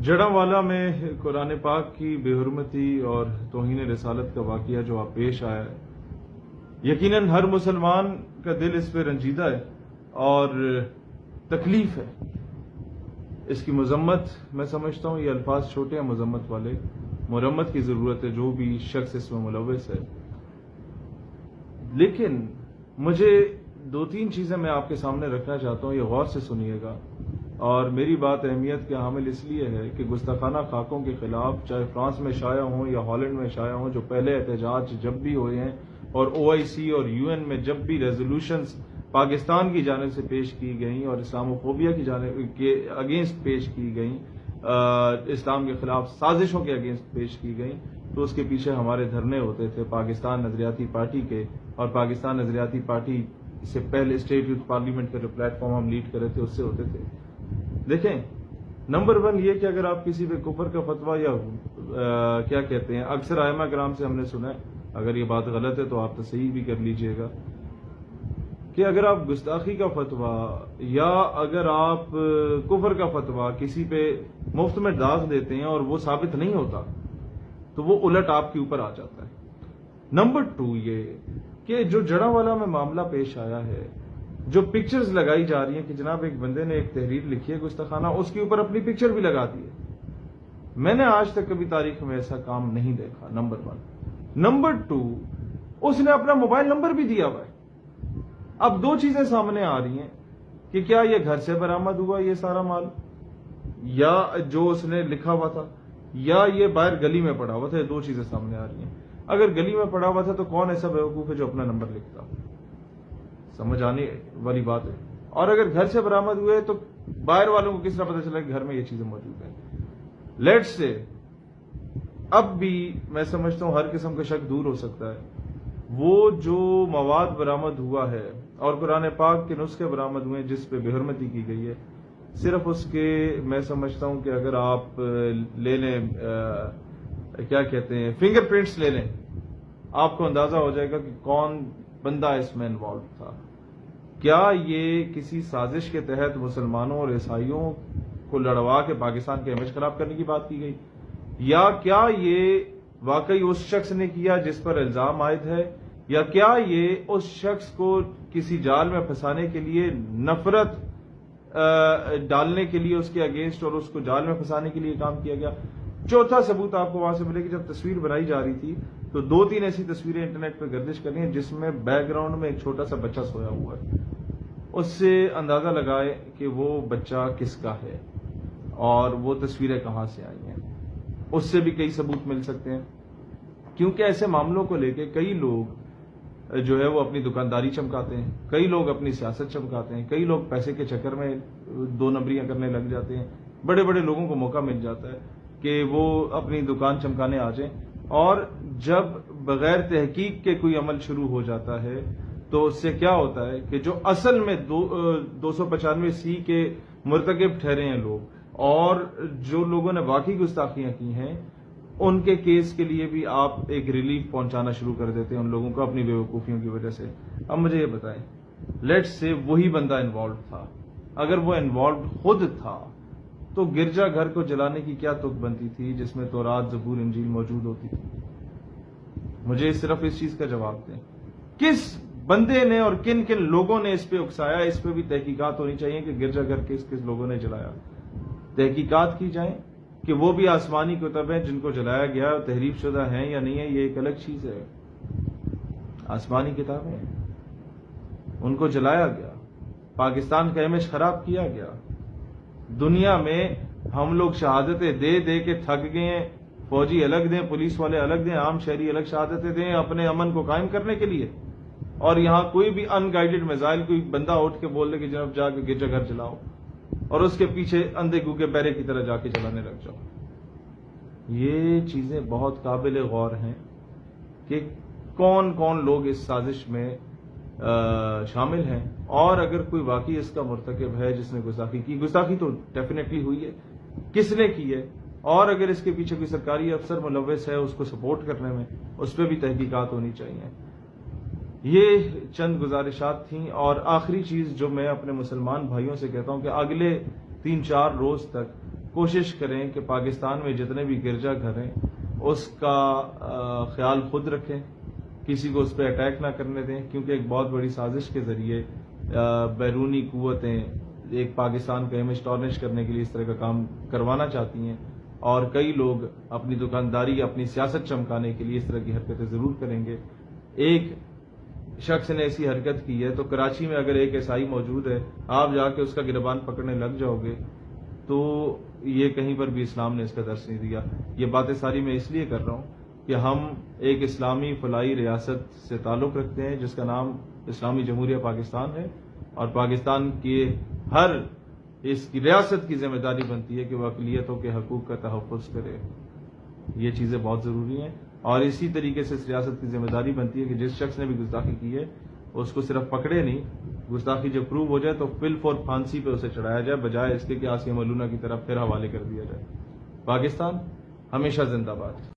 جڑاوالا میں قرآن پاک کی بے حرمتی اور توہین رسالت کا واقعہ جو آپ پیش آیا ہے، یقیناً ہر مسلمان کا دل اس پہ رنجیدہ ہے اور تکلیف ہے۔ اس کی مذمت میں سمجھتا ہوں، یہ الفاظ چھوٹے ہیں مذمت والے، مرمت کی ضرورت ہے جو بھی شخص اس میں ملوث ہے۔ لیکن مجھے دو تین چیزیں میں آپ کے سامنے رکھنا چاہتا ہوں، یہ غور سے سنیے گا، اور میری بات اہمیت کے حامل اس لیے ہے کہ گستاخانہ خاکوں کے خلاف چاہے فرانس میں شائع ہوں یا ہالینڈ میں شائع ہوں، جو پہلے احتجاج جب بھی ہوئے ہیں اور OIC اور UN میں جب بھی ریزولوشنز پاکستان کی جانب سے پیش کی گئیں اور اسلاموفوبیا کی جانب کے اگینسٹ پیش کی گئیں، اسلام کے خلاف سازشوں کے اگینسٹ پیش کی گئیں، تو اس کے پیچھے ہمارے دھرنے ہوتے تھے پاکستان نظریاتی پارٹی کے، اور پاکستان نظریاتی پارٹی سے پہلے اسٹیٹ یوتھ پارلیمنٹ کا جو پلیٹ فارم ہم لیڈ کر رہے تھے اس سے ہوتے تھے۔ دیکھیں، نمبر 1 یہ کہ اگر آپ کسی پہ کفر کا فتویٰ یا کیا کہتے ہیں، اکثر ائمہ کرام سے ہم نے سنا ہے، اگر یہ بات غلط ہے تو آپ تصحیح بھی کر لیجئے گا، کہ اگر آپ گستاخی کا فتویٰ یا اگر آپ کفر کا فتویٰ کسی پہ مفت میں داغ دیتے ہیں اور وہ ثابت نہیں ہوتا تو وہ الٹ آپ کے اوپر آ جاتا ہے۔ نمبر 2 یہ کہ جو جڑاوالا میں معاملہ پیش آیا ہے، جو پکچرز لگائی جا رہی ہیں کہ جناب ایک بندے نے ایک تحریر لکھی ہے گستاخانہ، اس کے اوپر اپنی پکچر بھی لگا دی ہے، میں نے آج تک کبھی تاریخ میں ایسا کام نہیں دیکھا، نمبر 1۔ نمبر 2، اس نے اپنا موبائل نمبر بھی دیا ہوا ہے۔ اب دو چیزیں سامنے آ رہی ہیں کہ کیا یہ گھر سے برآمد ہوا یہ سارا مال، یا جو اس نے لکھا ہوا تھا، یا یہ باہر گلی میں پڑا ہوا تھا۔ یہ دو چیزیں سامنے آ رہی ہیں۔ اگر گلی میں پڑا ہوا تھا تو کون ایسا بیوقوف ہے جو اپنا نمبر لکھتا، سمجھ آنے والی بات ہے۔ اور اگر گھر سے برآمد ہوئے تو باہر والوں کو کس طرح پتہ چلا کہ گھر میں یہ چیزیں موجود ہیں؟ لیٹس سے اب بھی میں سمجھتا ہوں ہر قسم کا شک دور ہو سکتا ہے۔ وہ جو مواد برآمد ہوا ہے اور قرآن پاک کے نسخے برآمد ہوئے ہیں جس پہ بے حرمتی کی گئی ہے، صرف اس کے میں سمجھتا ہوں کہ اگر آپ لے لیں کیا کہتے ہیں فنگر پرنٹس لے لیں، آپ کو اندازہ ہو جائے گا کہ کون بندہ اس میں انوالو تھا۔ کیا یہ کسی سازش کے تحت مسلمانوں اور عیسائیوں کو لڑوا کے پاکستان کے امیج خراب کرنے کی بات کی گئی، یا کیا یہ واقعی اس شخص نے کیا جس پر الزام عائد ہے، یا کیا یہ اس شخص کو کسی جال میں پھنسانے کے لیے، نفرت ڈالنے کے لیے اس کے اگینسٹ اور اس کو جال میں پھنسانے کے لیے کام کیا گیا؟ چوتھا ثبوت آپ کو وہاں سے ملے کہ جب تصویر بنائی جا رہی تھی تو 2-3 ایسی تصویریں انٹرنیٹ پہ گردش کر رہی ہیں جس میں بیک گراؤنڈ میں ایک چھوٹا سا بچہ سویا ہوا ہے۔ اس سے اندازہ لگائے کہ وہ بچہ کس کا ہے اور وہ تصویریں کہاں سے آئی ہیں۔ اس سے بھی کئی ثبوت مل سکتے ہیں، کیونکہ ایسے معاملوں کو لے کے کئی لوگ جو ہے وہ اپنی دکانداری چمکاتے ہیں، کئی لوگ اپنی سیاست چمکاتے ہیں، کئی لوگ پیسے کے چکر میں 2 نمبریاں کرنے لگ جاتے ہیں۔ بڑے بڑے لوگوں کو موقع مل جاتا ہے کہ وہ اپنی دکان چمکانے آ جائیں، اور جب بغیر تحقیق کے کوئی عمل شروع ہو جاتا ہے تو اس سے کیا ہوتا ہے کہ جو اصل میں 295C کے مرتکب ٹھہرے ہیں لوگ، اور جو لوگوں نے واقعی گستاخیاں کی ہیں، ان کے کیس کے لیے بھی آپ ایک ریلیف پہنچانا شروع کر دیتے ہیں ان لوگوں کو اپنی بیوقوفیوں کی وجہ سے۔ اب مجھے یہ بتائیں، لیٹس سے وہی بندہ انوالوڈ تھا، اگر وہ انوالوڈ خود تھا تو گرجا گھر کو جلانے کی کیا تک بنتی تھی جس میں تورات، زبور، انجیل موجود ہوتی تھی؟ مجھے صرف اس چیز کا جواب دیں، کس بندے نے اور کن کن لوگوں نے اس پہ اکسایا؟ اس پہ بھی تحقیقات ہونی چاہیے کہ گرجا گھر کس کس لوگوں نے جلایا، تحقیقات کی جائیں کہ وہ بھی آسمانی کتبیں جن کو جلایا گیا تحریف شدہ ہیں یا نہیں ہے، یہ ایک الگ چیز ہے۔ آسمانی کتابیں ان کو جلایا گیا، پاکستان کا امیج خراب کیا گیا، دنیا میں ہم لوگ شہادتیں دے دے کے تھک گئے ہیں، فوجی الگ دیں، پولیس والے الگ دیں، عام شہری الگ شہادتیں دیں اپنے امن کو قائم کرنے کے لیے، اور یہاں کوئی بھی ان گائیڈڈ میزائل کوئی بندہ اٹھ کے بول دے کہ جناب جا کے گرجا گھر جلاؤ، اور اس کے پیچھے اندھے گوگے بہرے کی طرح جا کے چلانے لگ جاؤ۔ یہ چیزیں بہت قابل غور ہیں کہ کون کون لوگ اس سازش میں شامل ہیں، اور اگر کوئی واقعی اس کا مرتکب ہے جس نے گستاخی کی، گستاخی تو ڈیفینیٹلی ہوئی ہے، کس نے کی ہے، اور اگر اس کے پیچھے کوئی سرکاری افسر ملوث ہے اس کو سپورٹ کرنے میں، اس پہ بھی تحقیقات ہونی چاہیے۔ یہ چند گزارشات تھیں، اور آخری چیز جو میں اپنے مسلمان بھائیوں سے کہتا ہوں کہ اگلے 3-4 روز تک کوشش کریں کہ پاکستان میں جتنے بھی گرجا گھر ہیں اس کا خیال خود رکھیں، کسی کو اس پہ اٹیک نہ کرنے دیں، کیونکہ ایک بہت بڑی سازش کے ذریعے بیرونی قوتیں ایک پاکستان کا امیج ٹارنش کرنے کے لیے اس طرح کا کام کروانا چاہتی ہیں، اور کئی لوگ اپنی دکانداری اپنی سیاست چمکانے کے لیے اس طرح کی حرکتیں ضرور کریں گے۔ ایک شخص نے ایسی حرکت کی ہے تو کراچی میں اگر ایک عیسائی موجود ہے، آپ جا کے اس کا گربان پکڑنے لگ جاؤ گے تو یہ کہیں پر بھی اسلام نے اس کا درس نہیں دیا۔ یہ باتیں ساری میں اس لیے کر رہا ہوں کہ ہم ایک اسلامی فلاحی ریاست سے تعلق رکھتے ہیں جس کا نام اسلامی جمہوریہ پاکستان ہے، اور پاکستان کے ہر اس کی ریاست کی ذمہ داری بنتی ہے کہ وہ اقلیتوں کے حقوق کا تحفظ کرے۔ یہ چیزیں بہت ضروری ہیں، اور اسی طریقے سے اس ریاست کی ذمہ داری بنتی ہے کہ جس شخص نے بھی گستاخی کی ہے اس کو صرف پکڑے نہیں، گستاخی جب پروو ہو جائے تو فل فور پھانسی پہ اسے چڑھایا جائے، بجائے اس کے کہ آسیہ ملونہ کی طرف پھر حوالے کر دیا جائے۔ پاکستان ہمیشہ زندہ باد۔